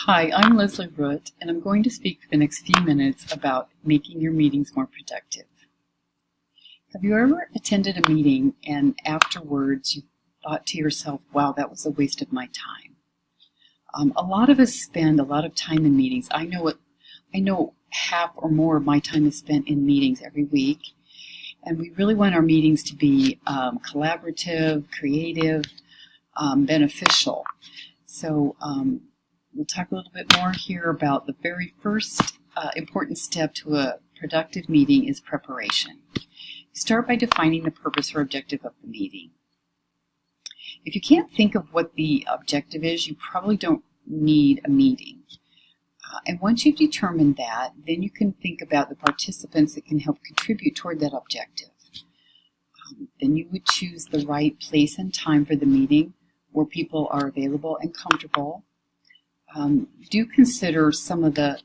Hi, I'm Leslie Root, and I'm going to speak for the next few minutes about making your meetings more productive. Have you ever attended a meeting and afterwards you thought to yourself, wow, that was a waste of my time? A lot of us spend a lot of time in meetings. I know half or more of my time is spent in meetings every week, and we really want our meetings to be collaborative, creative, beneficial. So we'll talk a little bit more here about the very first important step to a productive meeting is preparation. Start by defining the purpose or objective of the meeting. If you can't think of what the objective is, you probably don't need a meeting. And once you've determined that, then you can think about the participants that can help contribute toward that objective. Then you would choose the right place and time for the meeting where people are available and comfortable. Do consider some of the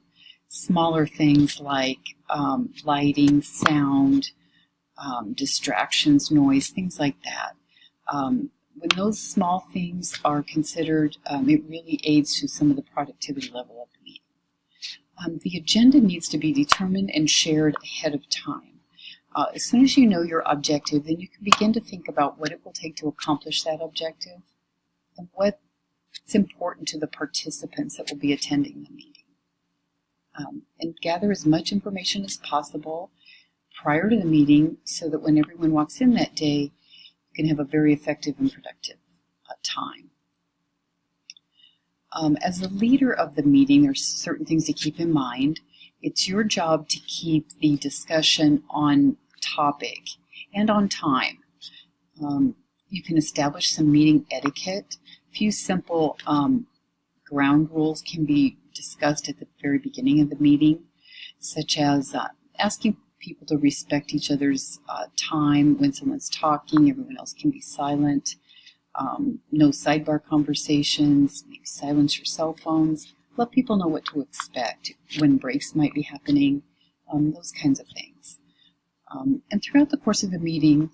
smaller things like lighting, sound, distractions, noise, things like that. When those small things are considered, it really aids to some of the productivity level of the meeting. The agenda needs to be determined and shared ahead of time. As soon as you know your objective, then you can begin to think about what it will take to accomplish that objective and what's important to the participants that will be attending the meeting. And gather as much information as possible prior to the meeting so that when everyone walks in that day, you can have a very effective and productive time. As the leader of the meeting, there's certain things to keep in mind. It's your job to keep the discussion on topic and on time. You can establish some meeting etiquette. A few simple ground rules can be discussed at the very beginning of the meeting, such as asking people to respect each other's time. When someone's talking, everyone else can be silent. No sidebar conversations. Maybe silence your cell phones. Let people know what to expect, when breaks might be happening, those kinds of things. And throughout the course of the meeting,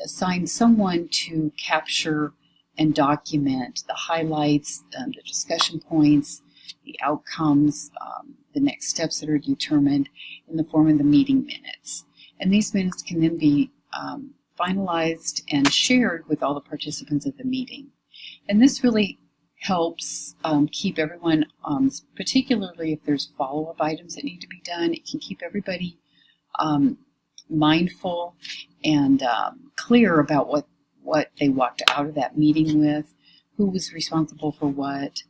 assign someone to capture and document the highlights, the discussion points, the outcomes, the next steps that are determined in the form of the meeting minutes. And these minutes can then be finalized and shared with all the participants of the meeting. And this really helps keep everyone, particularly if there's follow-up items that need to be done, it can keep everybody mindful and clear about what they walked out of that meeting with, who was responsible for what,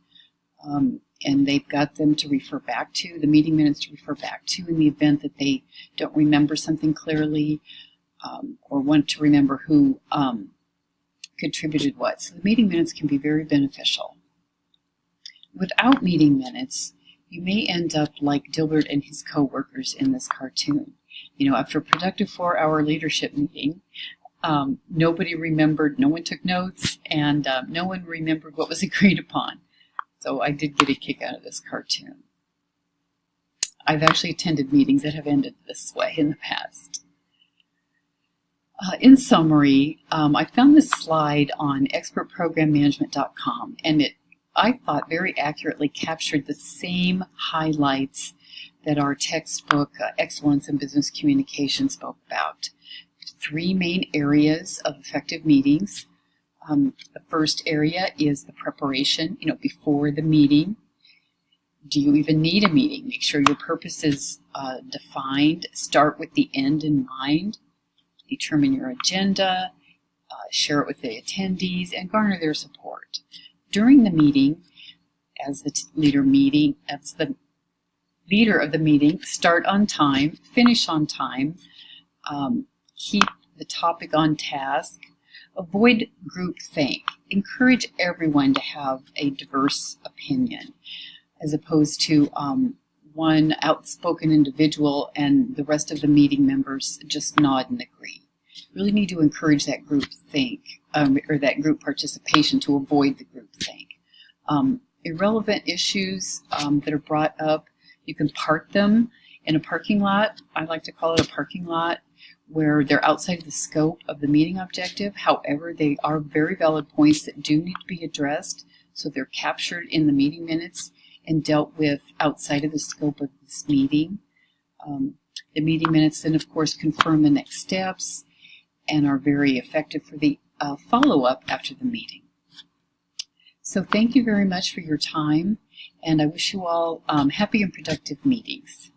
and they've got them to refer back to, the meeting minutes to refer back to in the event that they don't remember something clearly or want to remember who contributed what. So the meeting minutes can be very beneficial. Without meeting minutes, you may end up like Dilbert and his co-workers in this cartoon. You know, after a productive 4-hour leadership meeting, nobody remembered, no one took notes, and no one remembered what was agreed upon. So I did get a kick out of this cartoon. I've actually attended meetings that have ended this way in the past. In summary, I found this slide on expertprogrammanagement.com, and it, I thought, very accurately captured the same highlights that our textbook, Excellence in Business Communication, spoke about. 3 main areas of effective meetings. The first area is the preparation, before the meeting. Do you even need a meeting? Make sure your purpose is defined. Start with the end in mind. Determine your agenda. Share it with the attendees and garner their support. During the meeting, as the leader of the meeting, start on time, finish on time, keep the topic on task, avoid groupthink, encourage everyone to have a diverse opinion, as opposed to one outspoken individual and the rest of the meeting members just nod and agree. Really need to encourage that groupthink, or that group participation to avoid the groupthink. Irrelevant issues that are brought up, you can park them in a parking lot. I like to call it a parking lot, where they're outside the scope of the meeting objective. However, they are very valid points that do need to be addressed, so they're captured in the meeting minutes, and dealt with outside of the scope of this meeting. The meeting minutes then, of course, confirm the next steps and are very effective for the follow-up after the meeting. So thank you very much for your time, and I wish you all happy and productive meetings.